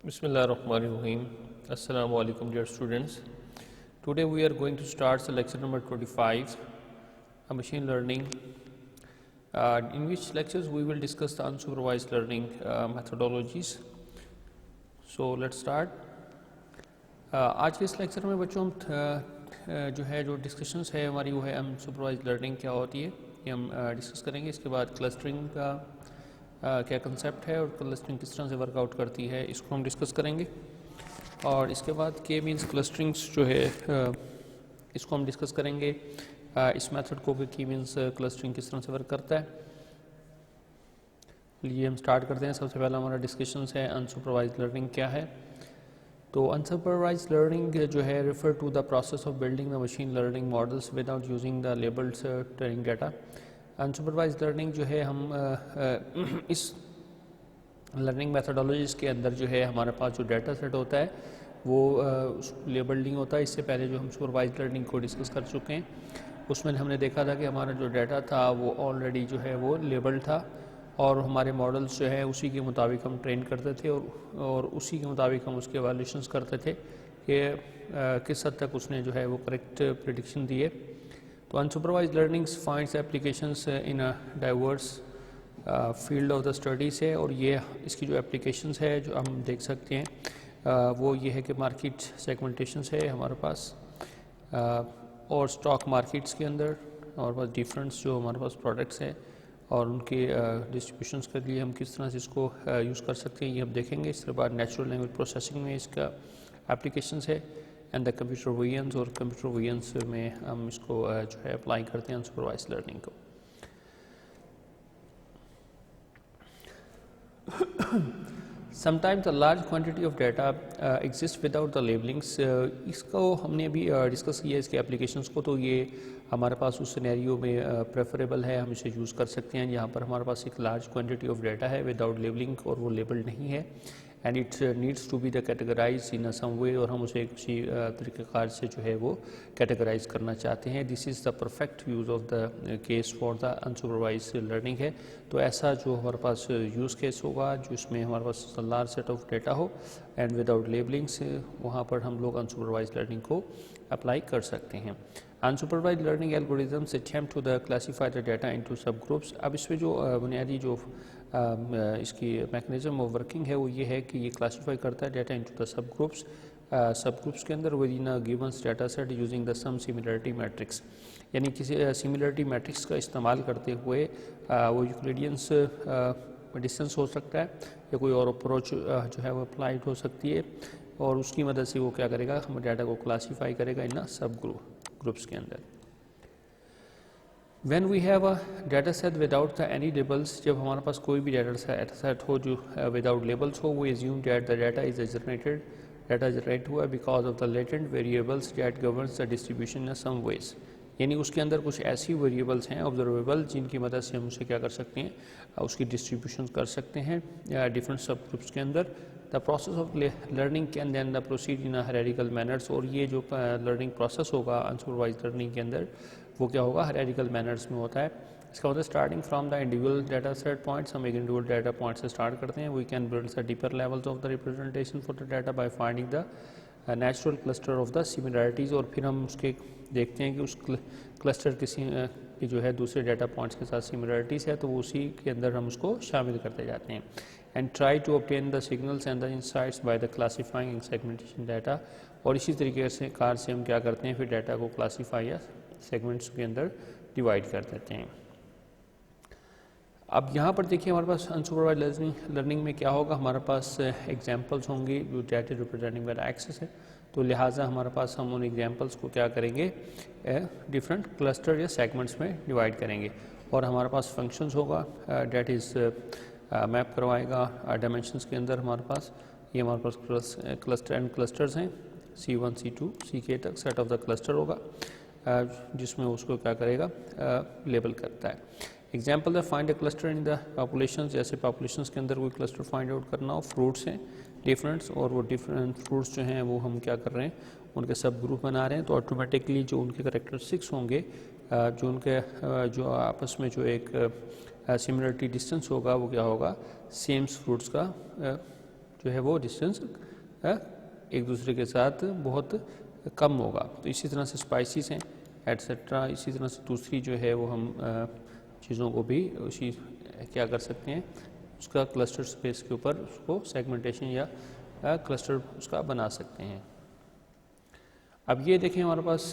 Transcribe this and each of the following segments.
Bismillahirrahmanirrahim. Assalamu alaikum dear students. Today we are going to start the lecture number 25, machine learning, in which lectures we will discuss the unsupervised learning methodologies. So let's start. आज के इस lecture में बच्चों जो discussions है हमारी वो है अनसुपरवाइज्ड लर्निंग क्या होती है ये हम डिस्कस करेंगे। इसके बाद क्लस्टरिंग का क्या कंसेप्ट है और क्लस्टरिंग किस तरह से वर्कआउट करती है इसको हम डिस्कस करेंगे। और इसके बाद के मीन्स क्लस्टरिंग्स जो है इसको हम डिस्कस करेंगे। इस मेथड को भी की मीन्स क्लस्टरिंग किस तरह से वर्क करता है। लिए हम स्टार्ट करते हैं। सबसे पहला हमारा डिस्कशन है अनसुपरवाइज्ड लर्निंग क्या है। तो अनसुपरवाइज्ड लर्निंग जो है refer to the process of building the machine learning models without using the labelled training data. Unsupervised learning जो है हम इस लर्निंग मेथडोलॉजीज़ के अंदर जो है हमारे पास जो डाटा सेट होता है वो लेबल्ड नहीं होता। इससे पहले जो हम सुपरवाइज्ड लर्निंग को डिस्कस कर चुके हैं उसमें हमने देखा था कि हमारा जो डाटा था वो ऑलरेडी जो है वो लेबल्ड था और हमारे मॉडल्स जो है उसी के मुताबिक हम ट्रेन करते थे और उसी के मुताबिक हम उसके एवैल्यूएशंस करते थे कि किस हद तक उसने जो है वो करेक्ट प्रेडिक्शन दी है। तो unsupervised learnings finds applications in a diverse field of the studies है और ये इसकी जो एप्लीकेशंस है जो हम देख सकते हैं वो ये है कि मार्केट सेगमेंटेशंस है हमारे पास और स्टॉक मार्केट्स के अंदर हमारे पास डिफरेंस जो हमारे पास प्रोडक्ट्स हैं और उनके डिस्ट्रीब्यूशंस के लिए हम किस तरह से इसको यूज़ कर सकते हैं ये हम देखेंगे। इसके बाद नेचुरल लैंग्वेज प्रोसेसिंग में इसका एप्लीकेशंस है एंड द कंप्यूटर विजन्स और कंप्यूटर विजन्स में हम इसको जो है अप्लाई करते हैं अनसुपरवाइज्ड लर्निंग को। Sometimes a large quantity of data exists without the labelings। इसको हमने अभी डिस्कस किया इसके एप्लीकेशंस को। तो ये हमारे पास उस सिनेरियो में प्रेफरेबल है, हम इसे यूज़ कर सकते हैं यहाँ पर हमारे पास एक लार्ज क्वांटिटी ऑफ डाटा है विदाउट लेबलिंग और वो लेबल्ड नहीं है and it needs to be the categorise in some way और हम उसे किसी तरीक़ेकार से जो है वो कैटेगराइज करना चाहते हैं। This is the perfect use of the case for the unsupervised learning है। तो ऐसा जो हमारे पास यूज़ केस होगा जिसमें हमारे पास लार्ज सेट ऑफ डाटा हो एंड विदाउट लेबलिंग्स वहाँ पर हम लोग अनसुपरवाइज्ड लर्निंग को अप्लाई कर सकते हैं। Unsupervised learning algorithms attempt to the classify the data into subgroups. अब इसमें जो बुनियादी जो इसकी मैकेनिज्म ऑफ वर्किंग है वो ये है कि ये क्लासीफाई करता है data into the subgroups के अंदर within a given data set using the some similarity matrix. यानी किसी सिमिलरिटी मैट्रिक्स का इस्तेमाल करते हुए वो यूक्लिडियंस डिस्टेंस हो सकता है या कोई और अप्रोच जो है वो अप्लाइड हो सकती है और उसकी मदद से वो क्या करेगा हम डाटा को क्लासीफाई करेगा इन सब ग्रुप्स के अंदर। When we have a data set without any labels, जब हमारे पास कोई भी डाटा सेट हो जो विदाउट लेबल्स हो we assume that the data is generate हुआ because of the latent variables that governs the distribution in some ways। यानी उसके अंदर कुछ ऐसी वेरिएबल्स हैं ऑब्जर्वेबल जिनकी मदद से हम उसे क्या कर सकते हैं उसकी डिस्ट्रीब्यूशन कर सकते हैं डिफरेंट सब ग्रुप्स के अंदर। The process of learning can then the proceed in hierarchical manners और ये जो लर्निंग प्रोसेस होगा अनसुपरवाइज्ड लर्निंग के अंदर वो क्या होगा हायरार्किकल मैनर्स में होता है। इसका मतलब starting from the individual data set points हम एक इंडिविजुअल डाटा पॉइंट से स्टार्ट करते हैं। We can build the deeper levels of the representation for the data by finding the natural cluster of the similarities और फिर हम उसके देखते हैं कि उस क्लस्टर की जो है दूसरे डाटा पॉइंट्स के साथ सिमिलरिटीज़ है तो वो उसी के अंदर हम उसको शामिल करते जाते हैं and try to obtain the signals and the insights by the classifying and segmentation data. और इसी तरीके से कार से हम क्या करते हैं फिर डाटा को क्लासीफाई या सेगमेंट्स के अंदर डिवाइड कर देते हैं। अब यहाँ पर देखिए हमारे पास अनसुपरवाइज्ड लर्निंग में क्या होगा हमारे पास एग्जांपल्स होंगे जो डाटा रिप्रेजेंटिंग बाय एक्सेस है तो लिहाजा हमारे पास हम उन एग्जांपल्स को क्या करेंगे डिफरेंट क्लस्टर या सेगमेंट्स में डिवाइड करेंगे और हमारे पास फंक्शंस होगा डेट इज़ मैप करवाएगा डायमेंशंस के अंदर हमारे पास ये हमारे पास क्लस्टर एंड क्लस्टर्स हैं C1 C2 CK तक सेट ऑफ द क्लस्टर होगा जिसमें उसको क्या करेगा लेबल करता है। एग्जाम्पल है find a cluster in the population. जैसे पॉपुलेशंस के अंदर कोई क्लस्टर फाइंड आउट करना हो फ्रूट्स हैं डिफरेंट्स और वो डिफरेंट फ्रूट्स जो हैं वो हम क्या कर रहे हैं उनके सब ग्रुप बना रहे हैं तो ऑटोमेटिकली जो उनके करेक्टरिस्टिक्स होंगे जो उनके जो आपस में जो एक सिमिलरिटी डिस्टेंस होगा वो क्या होगा सेम्स फ्रूट्स का जो है वो डिस्टेंस एक दूसरे के साथ बहुत कम होगा। तो इसी तरह से स्पाइसेस हैं एटसेट्रा। इसी तरह से दूसरी जो है वो हम चीज़ों को भी उसी क्या कर सकते हैं, उसका क्लस्टर स्पेस के ऊपर उसको सेगमेंटेशन या क्लस्टर उसका बना सकते हैं। अब ये देखें हमारे पास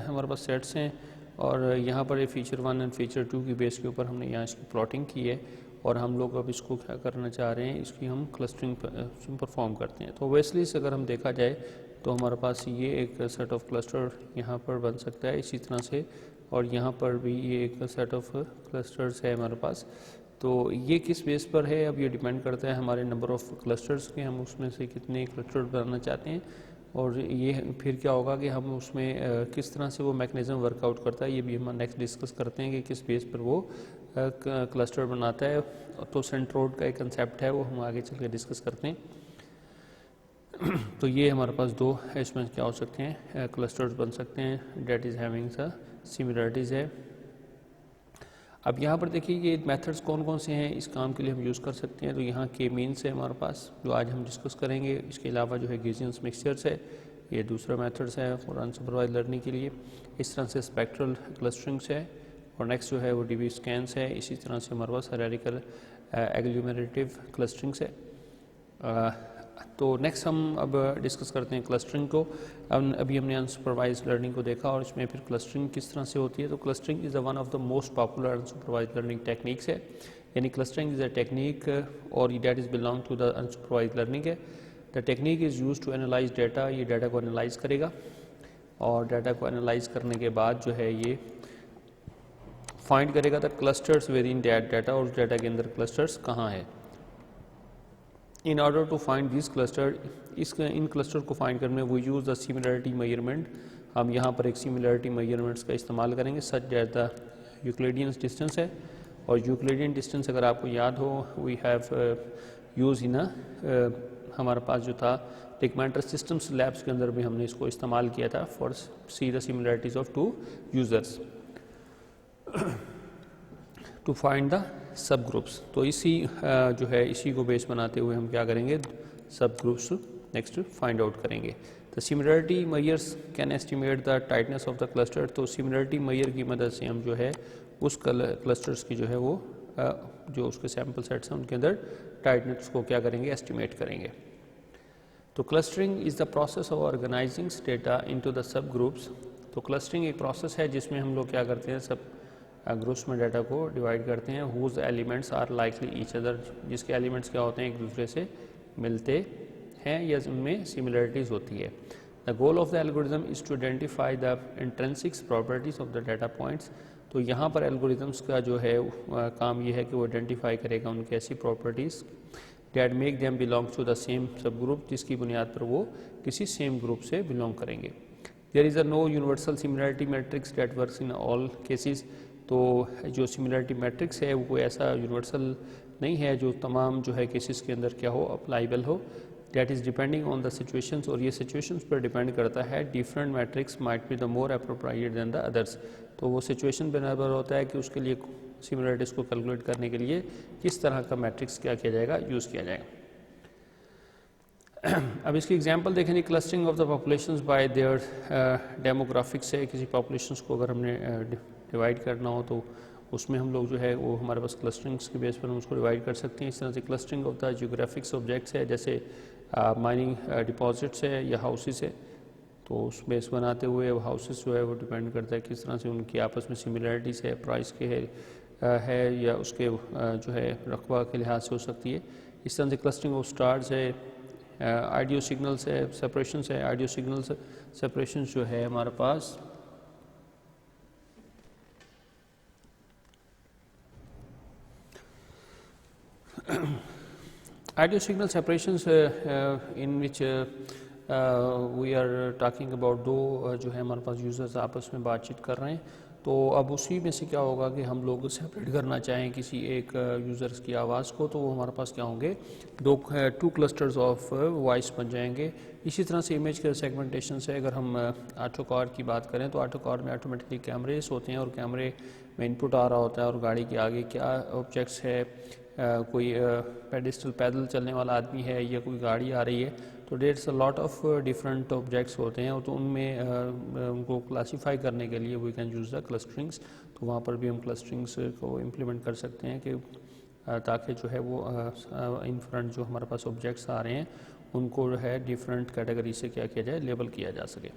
हमारे पास सेट्स हैं और यहाँ पर ये फीचर 1 एंड फीचर 2 की बेस के ऊपर हमने यहाँ इसकी प्लॉटिंग की है और हम लोग अब इसको क्या करना चाह रहे हैं, इसकी हम क्लस्टरिंग परफॉर्म करते हैं। तो ओबियसली अगर हम देखा जाए तो हमारे पास ये एक सेट ऑफ क्लस्टर यहाँ पर बन सकता है इसी तरह से, और यहाँ पर भी ये एक सेट ऑफ क्लस्टर्स है हमारे पास। तो ये किस बेस पर है, अब ये डिपेंड करता है हमारे नंबर ऑफ़ क्लस्टर्स के, हम उसमें से कितने क्लस्टर बनाना चाहते हैं और ये फिर क्या होगा कि हम उसमें किस तरह से वो मैकेनिज़्म वर्कआउट करता है, ये भी हम नेक्स्ट डिस्कस करते हैं कि किस बेस पर वो क्लस्टर बनाता है। तो सेंट्रोइड का एक कंसेप्ट है वो हम आगे चल के डिस्कस करते हैं। तो ये हमारे पास दो इसमें क्या हो सकते हैं, क्लस्टर्स बन सकते हैं डेट इज़ हैविंग सा सिमिलरिटीज़ है। अब यहाँ पर देखिए ये मेथड्स कौन कौन से हैं इस काम के लिए हम यूज़ कर सकते हैं। तो यहाँ के मीन्स है हमारे पास जो आज हम डिस्कस करेंगे। इसके अलावा जो है गॉसियन मिक्सचर्स है, ये दूसरा मेथड्स है और अनसुपरवाइज लर्निंग के लिए। इस तरह से स्पेक्ट्रल क्लस्टरिंग्स है और नेक्स्ट जो है वो डीबी स्कैन्स है। इसी तरह से हमारे पास हायरार्किकल एग्लूमरेटिव क्लस्टरिंग्स है। तो नेक्स्ट हम अब डिस्कस करते हैं क्लस्टरिंग को। अभी हमने अनसुपरवाइज लर्निंग को देखा और इसमें फिर क्लस्टरिंग किस तरह से होती है। तो clustering is one of the most popular unsupervised learning techniques है, यानी क्लस्टरिंग इज़ अ टेक्निक और that is belong to the unsupervised learning है। The technique is use to analyse data, ये डाटा को एनालाइज करेगा और डाटा को analyse करने के बाद जो है ये फाइंड करेगा the clusters within that data, और उस डाटा के अंदर क्लस्टर्स कहाँ है। In order to find this cluster, इन क्लस्टर को फाइंड करने में वो यूज़ द सिमिलरिटी मेजरमेंट, हम यहाँ पर एक सिमिलरिटी मेजरमेंट्स का इस्तेमाल करेंगे such that the Euclidean distance है। और यूक्लिडियन डिस्टेंस अगर आपको याद हो वी हैव यूज़ इन हमारे पास जो था रिकमेंडर सिस्टम्स लैब्स के अंदर भी हमने इसको इस्तेमाल किया था for see the similarities of two users to find the subgroups. तो इसी जो है इसी को बेस बनाते हुए हम क्या करेंगे, सब ग्रुप्स नेक्स्ट फाइंड आउट करेंगे। The similarity measures can estimate the tightness of the cluster. तो सिमिलरिटी मेजर की मदद से हम जो है उस क्लस्टर्स की जो है वो जो उसके सैम्पल सेट्स हैं उनके अंदर टाइटनेस को क्या करेंगे, एस्टिमेट करेंगे। तो clustering is the process of organising data into the subgroups. तो क्लस्टरिंग एक प्रोसेस है जिसमें हम लोग क्या करते हैं, सब ग्रुप्स में डाटा को डिवाइड करते हैं। Whose elements are likely each other, जिसके एलिमेंट्स क्या होते हैं, एक दूसरे से मिलते हैं या उनमें सिमिलरिटीज़ होती है। The goal of the algorithm is to identify the intrinsic properties of the data points. तो यहाँ पर एल्गोरिथम्स का जो है काम ये है कि वो आइडेंटिफाई करेगा उनकी ऐसी properties that make them belong to the same subgroup, जिसकी बुनियाद पर वो किसी सेम ग्रुप से बिलोंग करेंगे। There is a no universal similarity matrix that works in all cases. तो जो सिमिलरिटी मैट्रिक्स है वो कोई ऐसा यूनिवर्सल नहीं है जो तमाम जो है केसेस के अंदर क्या हो, अप्लाइबल हो। That is depending on the situations, और ये सिचुएशंस पर डिपेंड करता है। Different matrix might be the more appropriate than the others. तो वो सिचुएशन पर निर्भर होता है कि उसके लिए सिमिलरिटीज़ को कैलकुलेट करने के लिए किस तरह का मैट्रिक्स क्या किया जाएगा, यूज़ किया जाएगा। अब इसकी एग्जांपल देखेंगे, clustering of the populations bye there demographics है। किसी पॉपुलेशंस को अगर हमने डिवाइड करना हो तो उसमें हम लोग जो है वो हमारे पास क्लस्टरिंग्स के बेस पर हम उसको डिवाइड कर सकते हैं। इस तरह से clustering of the geographics objects है, जैसे माइनिंग डिपॉजिट्स है या हाउसेस है। तो उस बेस बनाते हुए हाउसेस जो है वो डिपेंड करता है किस तरह से उनकी आपस में सिमिलरिटीज़ है, प्राइस के है या उसके जो है रकबा के लिहाज से हो सकती है। इस तरह से क्लस्टरिंग ऑफ स्टार्स है, आइडियो सिग्नल्स है, सेपरेशंस है। आइडियो सिग्नल्स सेपरेशंस जो है हमारे पास audio signal separations in which we are talking about दो जो है हमारे पास यूज़र्स आपस में बातचीत कर रहे हैं। तो अब उसी में से क्या होगा कि हम लोग सेपरेट करना चाहें किसी एक यूज़र्स की आवाज़ को, तो वो हमारे पास क्या होंगे, टू क्लस्टर्स ऑफ वॉइस बन जाएंगे। इसी तरह से इमेज के सेगमेंटेशन से अगर हम ऑटो कार की बात करें तो ऑटो कार में ऑटोमेटिकली कैमरेस होते हैं और कैमरे में इनपुट आ रहा होता है और गाड़ी के आगे क्या ऑब्जेक्ट्स है, कोई पेडिस्टल पैदल चलने वाला आदमी है या कोई गाड़ी आ रही है, तो there's a lot of different objects होते हैं, तो उनमें उनको क्लासीफाई करने के लिए वी कैन यूज़ द क्लस्टरिंग्स। तो वहाँ पर भी हम क्लस्टरिंग्स को इम्प्लीमेंट कर सकते हैं कि ताकि जो है वो इन फ्रंट जो हमारे पास ऑब्जेक्ट्स आ रहे हैं उनको जो है डिफरेंट कैटेगरी से क्या किया जाए, लेबल किया जा सके।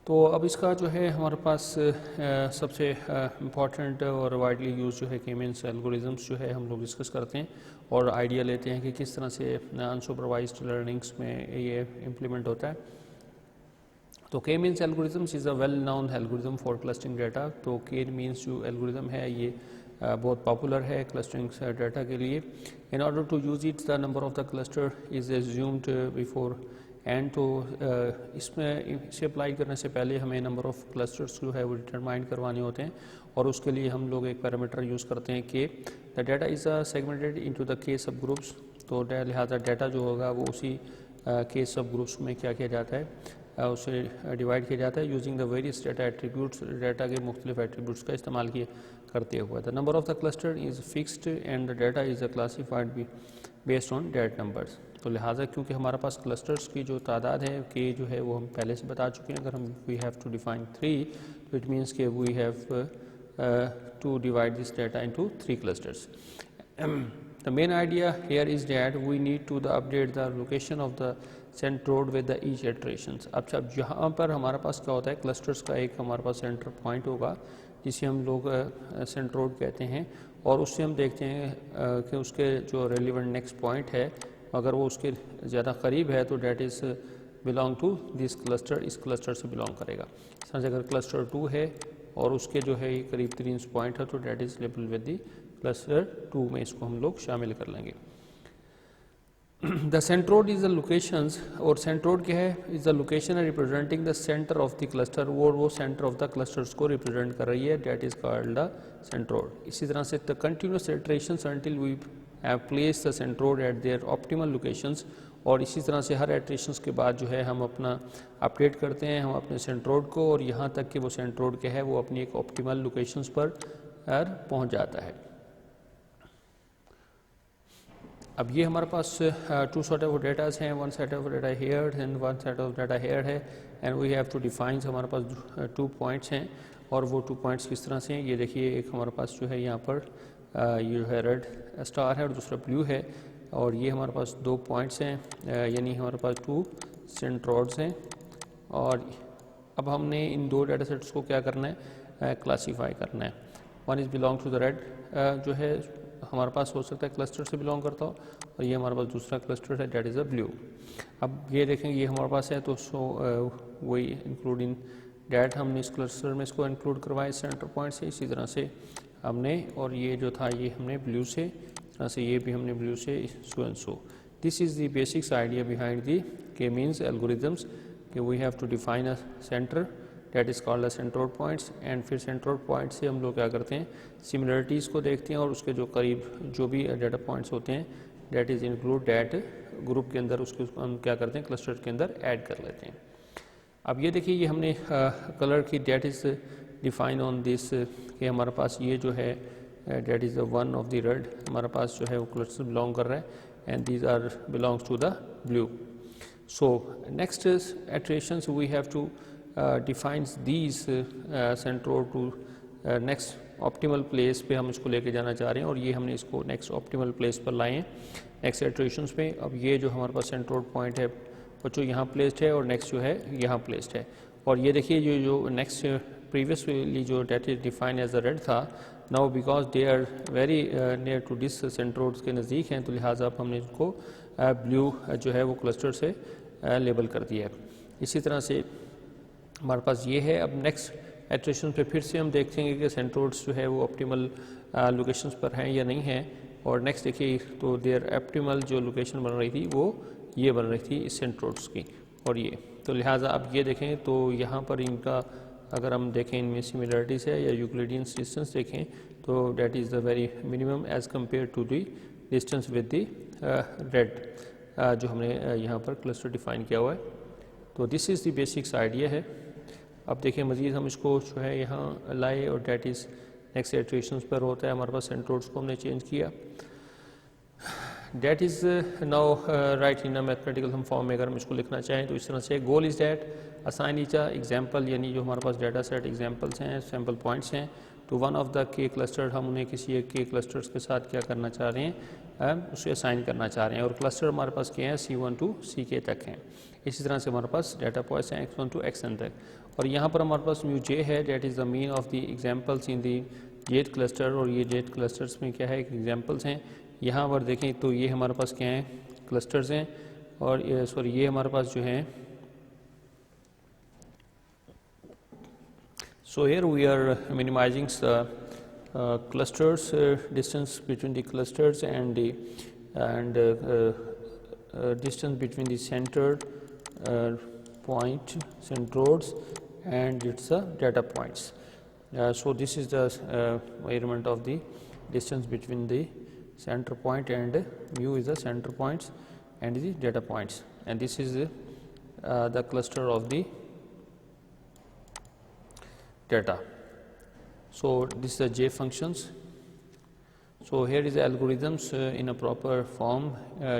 तो अब इसका जो है हमारे पास सबसे इम्पॉर्टेंट और वाइडली यूज जो है के मीन्स एल्गोरिदम्स जो है हम लोग डिस्कस करते हैं और आइडिया लेते हैं कि किस तरह से अनसुपरवाइज्ड लर्निंग्स में ये इम्प्लीमेंट होता है। तो के means algorithms is a well known algorithm for clustering data. तो के मीन्स जो एल्गोरिदम है ये बहुत पॉपुलर है क्लस्टरिंग डाटा के लिए। In order to use it the number of the cluster is assumed beforehand. तो इसमें इसे अप्लाई करने से पहले हमें नंबर ऑफ़ क्लस्टर्स जो है वो डिटरमाइन करवाने होते हैं और उसके लिए हम लोग एक पैरामीटर यूज़ करते हैं के। The data is a segmented into the के सब ग्रुप्स। तो लिहाजा डाटा जो होगा वो उसी के सब ग्रुप्स में क्या किया जाता है, उसे डिवाइड किया जाता है using the various data attributes. Data के मुख्तलिफ एट्रीब्यूट्स का इस्तेमाल किए करते हुए the number of the cluster is fixed and the data is classified based on that numbers. तो लिहाजा क्योंकि हमारे पास क्लस्टर्स की जो तादाद है के जो है वो हम पहले से बता चुके हैं। अगर हम वी हैव टू डिफाइन 3 तो इट मीन्स के we have to divide this data into 3 clusters. The main idea here is that we need to the update the location of the centroid with the each iterations. अब यहाँ पर हमारे पास क्या होता है, clusters का एक हमारे पास सेंटर पॉइंट होगा जिसे हम लोग सेंट्रोड कहते हैं और उससे हम देखते हैं कि उसके जो रेलिवेंट नेक्स्ट पॉइंट है अगर वो उसके ज़्यादा करीब है तो that is belong to this cluster, इस क्लस्टर से बिलोंग करेगा। इस तरह से अगर क्लस्टर 2 है और उसके जो है ये करीब 3 पॉइंट है तो that is label with the cluster 2 में इसको हम लोग शामिल कर लेंगे। The centroid is the locations, और सेंट्रोड क्या है, is the location representing the centre of the cluster. वो सेंटर ऑफ द क्लस्टर्स को रिप्रेजेंट कर रही है, that is called the centroid. इसी तरह से the continuous iterations until we have place the centroid at their optimal locations. और इसी तरह से हर इटरेशंस के बाद जो है हम अपना अपडेट करते हैं हम अपने सेंट्रोड को, और यहाँ तक कि वो सेंट्रोड क्या है वो अपनी एक ऑप्टिमल लोकेशंस पर पहुँच जाता है। अब ये हमारे पास 2 सेट ऑफ डेटाज हैं, 1 set of data here and 1 set of data here है, and we have to define. हमारे पास 2 पॉइंट्स हैं और वो 2 पॉइंट्स किस तरह से हैं ये देखिए। एक हमारे पास जो है यहाँ पर ये जो है रेड स्टार है और दूसरा ब्लू है, और ये हमारे पास 2 पॉइंट्स हैं यानी हमारे पास 2 सेंट्रोड्स हैं। और अब हमने इन 2 डाटा सेट्स को क्या करना है, क्लासीफाई करना है। 1 is belong to the red, जो है हमारे पास हो सकता है क्लस्टर से बिलोंग करता हो, और ये हमारे पास दूसरा क्लस्टर है डेट इज़ अ ब्लू। अब ये देखेंगे ये हमारे पास है तो वही इंक्लूड इन डैट हमने इस क्लस्टर में इसको इंक्लूड करवाया सेंटर पॉइंट से। इसी तरह से हमने, और ये जो था ये हमने ब्लू से, इस तरह से ये भी हमने ब्लू से, so and so. This is the basics idea behind the K means algorithms कि we have to define a centre that is called the centroid points, and फिर सेंट्रोड पॉइंट से हम लोग क्या करते हैं, सिमिलरिटीज़ को देखते हैं और उसके जो करीब जो भी डाटा पॉइंट्स होते हैं that is include that group के अंदर उसके हम क्या करते हैं क्लस्टर के अंदर ऐड कर लेते हैं। अब ये देखिए ये हमने कलर की that is define on this कि हमारे पास ये जो है that is the 1 of the red हमारे पास जो है वो क्लस्टर बिलोंग कर रहा है, and these are belongs to the blue. So next iterations we have to defines these centroid to next optimal place पे हम इसको लेके जाना चाह रहे हैं, और ये हमने इसको next optimal place पर लाए हैं next iterations पे। अब ये जो हमारे पास centroid point है बच्चों यहाँ placed है और next जो है यहाँ placed है, और ये देखिए ये जो next previously जो that is defined as the red था, now because they are very near to this centroids के नज़दीक हैं तो लिहाजा अब हमने इसको blue जो है वो cluster से लेबल कर दिया है। इसी तरह से हमारे पास ये है। अब नेक्स्ट इटरेशन पे फिर से हम देखेंगे कि सेंट्रोड्स जो है वो ऑप्टिमल लोकेशंस पर हैं या नहीं हैं, और नेक्स्ट देखिए तो देयर ऑप्टिमल जो लोकेशन बन रही थी वो ये बन रही थी इस सेंट्रोड्स की, और ये तो लिहाजा अब ये देखें तो यहाँ पर इनका अगर हम देखें इनमें सिमिलरिटीज़ है या यूक्लिडियन डिस्टेंस देखें तो that is the very minimum as compare to the distance with the red जो हमने यहाँ पर क्लस्टर डिफाइन किया हुआ है। तो this is the basics idea है। अब देखिए मज़ीद हम इसको जो है यहाँ लाए और डैट इज़ नेक्स्ट इटरेशंस पर होता है हमारे पास सेंट्रोइड्स को हमने चेंज किया। That is now right in a mathematical हम फॉर्म में अगर हम इसको लिखना चाहें तो इस तरह से goal is that assign each example, यानी जो हमारे पास डाटा सेट एग्जाम्पल्स हैं, सैम्पल पॉइंट्स हैं, तो वन ऑफ द के क्लस्टर, हम उन्हें किसी एक के क्लस्टर्स के साथ क्या करना चाह रहे हैं, उसे असाइन करना चाह रहे हैं। और क्लस्टर हमारे पास क्या है, C1 to CK तक हैं। इसी तरह से हमारे पास डाटा पॉइंट्स हैं X1 to Xn तक। और यहाँ पर हमारे पास म्यू जे है, that is the mean of the examples in the jet cluster. और ये जेट क्लस्टर्स में क्या है, एग्जाम्पल्स हैं। यहाँ पर देखें तो ये हमारे पास क्या हैं, क्लस्टर्स हैं। और सॉरी ये हमारे पास जो हैं, so here we are minimizing the clusters, distance between the clusters and distance between the centered point, centroids, and its data points. So this is the measurement of the distance between the center point, and mu is the center points and the data points, and this is the cluster of the data. So this is the J functions. So here is the algorithms in a proper form.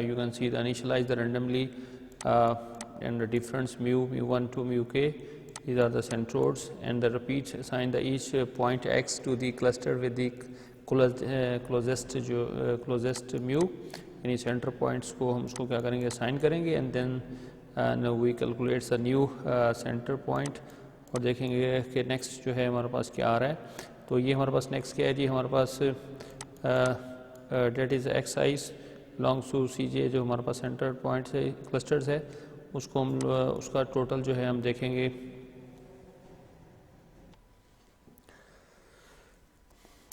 You can see the initialize the randomly and the difference mu1 to mu k. These are the centroids, and the repeat assign the each point x to the cluster with the closest mu, यानी centre points को हम उसको क्या करेंगे, assign करेंगे, and then we calculates a new centre point. और देखेंगे कि नेक्स्ट जो है हमारे पास क्या आ रहा है। तो ये हमारे पास नेक्स्ट क्या है जी, हमारे पास that is X eyes long to C J, जो हमारे पास सेंटर पॉइंट है, क्लस्टर्स है, उसको हम उसका टोटल जो है हम देखेंगे।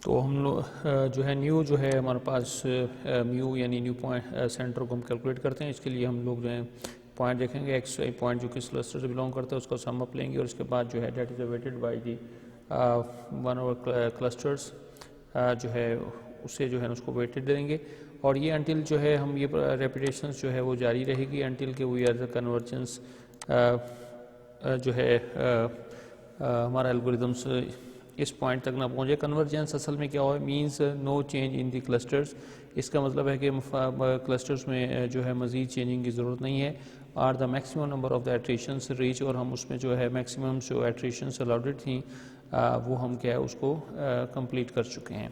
तो हम लोग जो है न्यू जो है हमारे पास म्यू यानी न्यू पॉइंट सेंटर को हम कैलकुलेट करते हैं। इसके लिए हम लोग जो है पॉइंट देखेंगे, एक्स पॉइंट जो किस क्लस्टर से बिलोंग करता है उसका सम अप लेंगे, और इसके बाद जो है that is weighted by the one of clusters जो है उससे जो है उसको वेटेड देंगे। और ये अंटिल जो है हम ये रेपिटेशंस जो है वो जारी रहेगी अंटिल के वी आर द कन्वर्जेंस जो है हमारा एल्गोरिदम्स इस पॉइंट तक ना पहुँचे। कन्वर्जेंस असल में क्या हो, means no change in the clusters. इसका मतलब है कि क्लस्टर्स में जो है मज़ीद चेंजिंग की ज़रूरत नहीं है। Are the maximum number of the iterations reach, और हम उसमें जो है मैक्सिमम जो एट्रेशंस अलाउडेड थी वो हम क्या है उसको कंप्लीट कर चुके हैं।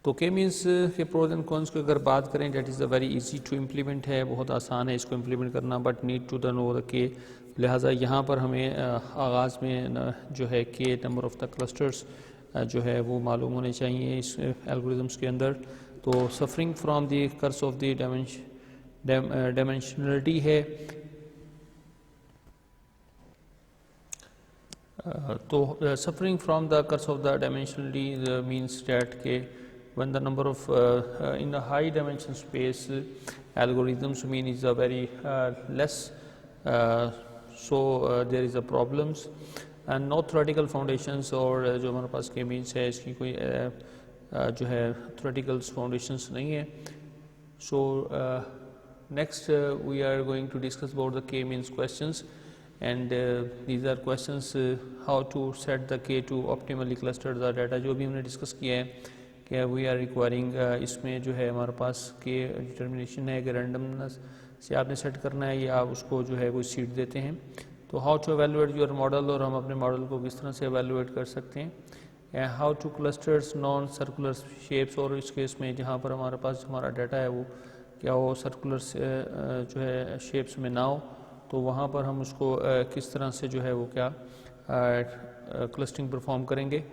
तो के मीन्स के प्रोज एंड कॉन्स की अगर बात करें, that is a very easy to implement है, बहुत आसान है इसको इम्प्लीमेंट करना, but need to the know the K. लिहाजा यहाँ पर हमें आगाज़ में जो है के नंबर ऑफ द क्लस्टर्स जो है वो मालूम होने चाहिए इस एल्गोरिथम्स के अंदर। तो suffering from the curse of the dimensionality है। तो suffering from the curse of the dimensionality means that K when the number of in the high dimension space algorithms mean is a very less, so there is a problems and no theoretical foundations, और जो हमारे पास के means है इसकी कोई जो है theoretical foundations नहीं है। So next we are going to discuss about the k means questions, and these are questions how to set the k to optimally cluster the data, जो भी हमने डिस्कस किया है कि वी आर रिक्वायरिंग। इसमें जो है हमारे पास के डिटर्मिनेशन है कि रैंडमनेस से आपने सेट करना है या उसको जो है कोई सीट देते हैं। तो how to evaluate your model, और हम अपने मॉडल को किस तरह से एवेलुएट कर सकते हैं। How to clusters non circular shapes, और इस केस में जहाँ पर हमारे पास हमारा डाटा है वो क्या हो सर्कुलर जो है शेप्स में ना हो, तो वहाँ पर हम उसको किस तरह से जो है वो क्या क्लस्टरिंग परफॉर्म करेंगे।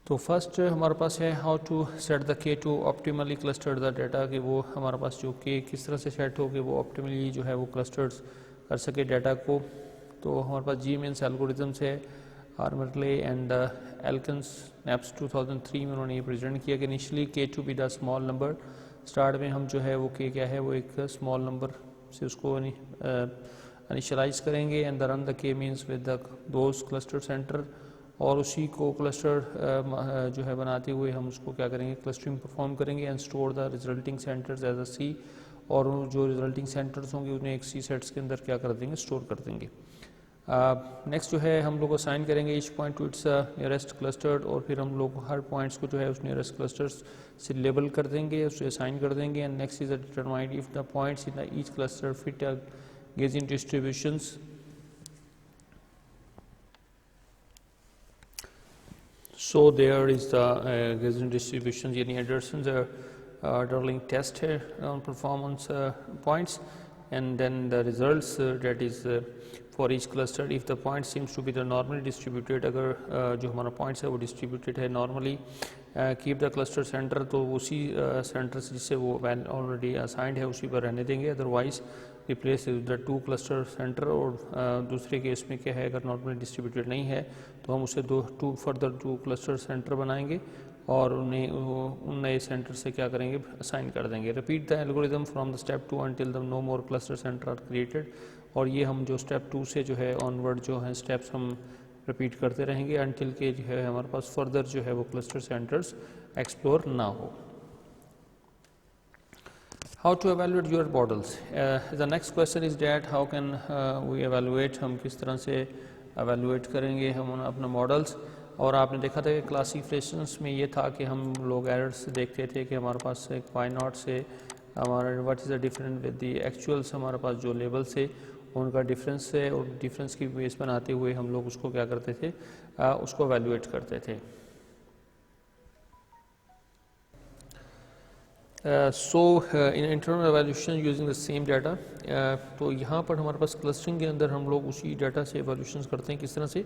तो फर्स्ट हमारे पास है how to set the K to optimally clustered the data, कि वो हमारे पास जो के किस तरह से सेट हो कि वो ऑप्टिमली जो है वो क्लस्टर्स कर सके डाटा को। तो हमारे पास जी मीन्स एल्गोरिथम्स है, हार्मरले एंड एल्किन्स नैप्स 2003 में उन्होंने ये प्रेजेंट किया कि initially K to be the small number. Start में हम जो है वो के क्या है वो एक स्मॉल नंबर से उसको इनिशियलाइज करेंगे, एंड द रन द के means with the those cluster centre, और उसी को क्लस्टर जो है बनाते हुए हम उसको क्या करेंगे क्लस्टरिंग परफॉर्म करेंगे, and store the resulting centres as a C, और जो रिजल्टिंग सेंटर्स होंगे उन्हें एक सी सेट्स के अंदर क्या कर देंगे स्टोर कर देंगे। नेक्स्ट जो है हम लोग असाइन करेंगे each point two it's nearest clustered, और फिर हम लोग हर पॉइंट्स को जो है उस नियरेस्ट क्लस्टर्स से लेबल कर देंगे, उसे असाइन कर देंगे। And next is determine if the points in each cluster fit Gaussian distributions. So there is the Gaussian distributions, यानी Anderson's Darling test है on performance points, and then the results that is for each cluster. If the point seems to be the normally distributed, अगर जो हमारा points है वो distributed है normally, keep the cluster center, तो उसी center से जिससे वो already assigned है उसी पर रहने देंगे। Otherwise replace the two cluster center, और दूसरे केस में क्या है, अगर normally distributed नहीं है तो हम उसे further two cluster center बनाएंगे और उन्हें उन नए सेंटर से क्या करेंगे, असाइन कर देंगे। Repeat the algorithm from the step 2 until the no more cluster centre are created, और ये हम जो स्टेप 2 से जो है ऑनवर्ड जो है स्टेप्स हम रिपीट करते रहेंगे अंटिल के जो है हमारे पास फर्दर जो है वो क्लस्टर सेंटर्स एक्सप्लोर ना हो। How to evaluate your models, the next question is that how can we evaluate, हम किस तरह से एवेलुएट करेंगे हम अपना मॉडल्स। और आपने देखा था कि क्लासिफिकेशंस में ये था कि हम लोग एरर्स देखते थे कि हमारे पास एक वाई नॉट से हमारा what is the difference with the actuals, हमारे पास जो लेवल्स है उनका डिफरेंस है, और डिफरेंस की बेस बनाते हुए हम लोग उसको क्या करते थे, उसको एवेलुएट करते थे। In internal evolution using the same data, तो यहाँ पर हमारे पास क्लस्टरिंग के अंदर हम लोग उसी डाटा से एवोल्यूशन करते हैं। किस तरह से,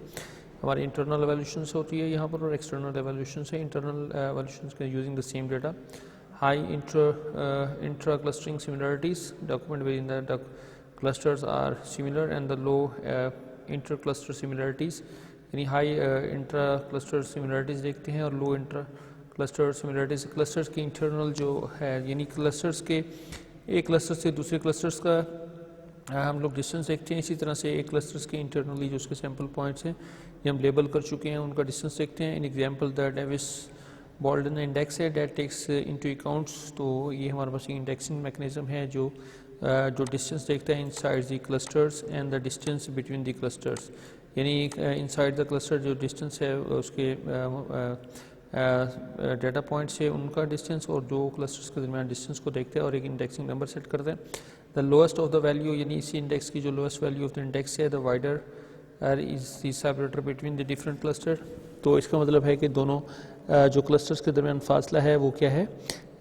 हमारी इंटरनल एवोल्यूशन होती है यहाँ पर और एक्सटर्नल एवोल्यूशन है। इंटरनल एवोल्यूशन के using the same data, high intra clustering similarities document within the clusters are similar and the low inter cluster similarities, यानी हाई इंट्रा क्लस्टर सिमिलरिटीज देखते हैं और low intra cluster similarities. Clusters की internal जो है, यानी clusters के एक क्लस्टर से दूसरे क्लस्टर्स का हम लोग डिस्टेंस देखते हैं। इसी तरह से एक क्लस्टर्स के इंटरनली जो उसके सैम्पल पॉइंट्स हैं ये हम लेबल कर चुके हैं, उनका डिस्टेंस देखते हैं। इन एग्जांपल द डेविस बॉल्डन इंडेक्स है डेट टेक्स इनटू अकाउंट्स, तो ये हमारे पास इंडेक्सिंग मैकेनिज्म है जो डिस्टेंस देखता है inside the clusters and the distance between the clusters, यानी इनसाइड द क्लस्टर जो डिस्टेंस है उसके डाटा पॉइंट्स है उनका डिस्टेंस और दो क्लस्टर्स के दरमियान डिस्टेंस को देखते हैं और एक इंडेक्सिंग नंबर सेट करते हैं। The lowest of the value, यानी इसी इंडेक्स की जो lowest value of the index है, the wider is the separator between the different cluster, तो इसका मतलब है कि दोनों जो क्लस्टर्स के दरमियान फासला है वो क्या है,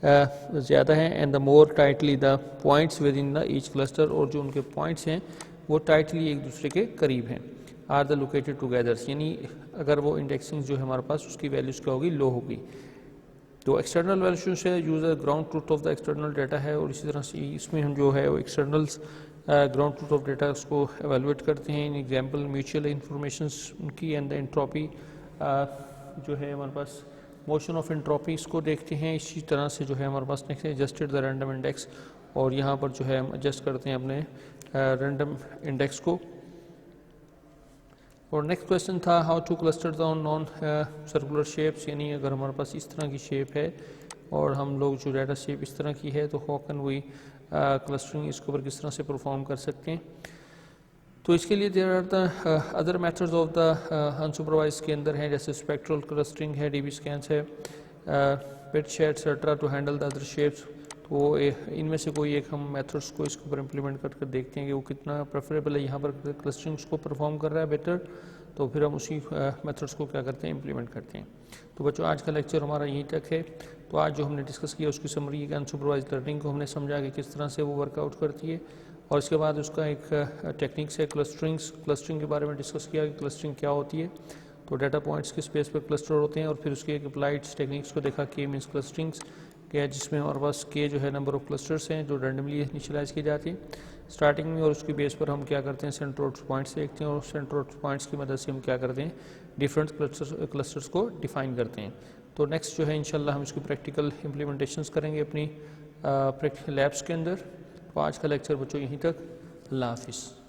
ज़्यादा है। And the more tightly the points with in the each cluster, और जो उनके पॉइंट्स हैं वो टाइटली एक दूसरे के करीब हैं। आर द लोकेटेड टुगेदर्स, यानी अगर वो इंडेक्सिंग जो है हमारे पास उसकी वैल्यूज़ क्या होगी, लो होगी। तो एक्सटर्नल वैल्यूशन से use ground truth of the external data है, और इसी तरह से इसमें हम जो है वो externals ground truth of data उसको एवेलुएट करते हैं। इन एग्जांपल म्यूचुअल इंफॉर्मेशंस उनकी एंड द एंट्रोपी जो है हमारे पास मोशन ऑफ एंट्रोपी इसको देखते हैं। इसी तरह से जो है हमारे पास next adjusted the random index, और यहाँ पर जो है हम एडजस्ट करते हैं अपने रैंडम इंडेक्स को। और नेक्स्ट क्वेश्चन था how two cluster the non circular shapes, यानी अगर हमारे पास इस तरह की शेप है और हम लोग जो डाटा शेप इस तरह की है तो हाउ कैन वी क्लस्टरिंग इसके ऊपर किस तरह से परफॉर्म कर सकते हैं। तो इसके लिए there are the other methods of the unsupervised के अंदर हैं, जैसे स्पेक्ट्रल क्लस्टरिंग है, डीबी स्कैन्स है, पिट शेड etcetera to handle the other shapes. तो इनमें से कोई एक हम मेथड्स को इसके ऊपर इम्प्लीमेंट कर देखते हैं कि वो कितना प्रेफरेबल है, यहाँ पर क्लस्टरिंग्स को परफॉर्म कर रहा है बेटर, तो फिर हम उसी मेथड्स को क्या करते हैं, इम्प्लीमेंट करते हैं। तो बच्चों आज का लेक्चर हमारा यहीं तक है। तो आज जो हमने डिस्कस किया उसकी समरी है, अनसुपरवाइज लर्निंग को हमने समझा कि किस तरह से वो वर्कआउट करती है, और इसके बाद उसका एक टेक्निक्स है क्लस्टरिंग के बारे में डिस्कस किया कि क्लस्टरिंग क्या होती है। तो डाटा पॉइंट्स के स्पेस पर क्लस्टर होते हैं, और फिर उसके एक अप्लाइड टेक्निक्स को देखा, के मीन्स क्लस्टरिंग्स क्या है, जिसमें हमारे पास के जो है नंबर ऑफ क्लस्टर्स हैं जो रैंडमली इनिशियलाइज की जाती है स्टार्टिंग में, और उसकी बेस पर हम क्या करते हैं, सेंटर पॉइंट्स देखते हैं, और सेंटर पॉइंट्स की मदद से हम क्या करते हैं, डिफरेंट क्लस्टर्स को डिफाइन करते हैं। तो नेक्स्ट जो है इंशाल्लाह हम इसकी प्रैक्टिकल इम्प्लीमेंटेशंस करेंगे अपनी प्रैक्टिकल लैब्स के अंदर। तो आज का लेक्चर बच्चों यहीं तक, अल्लाह हाफिज़।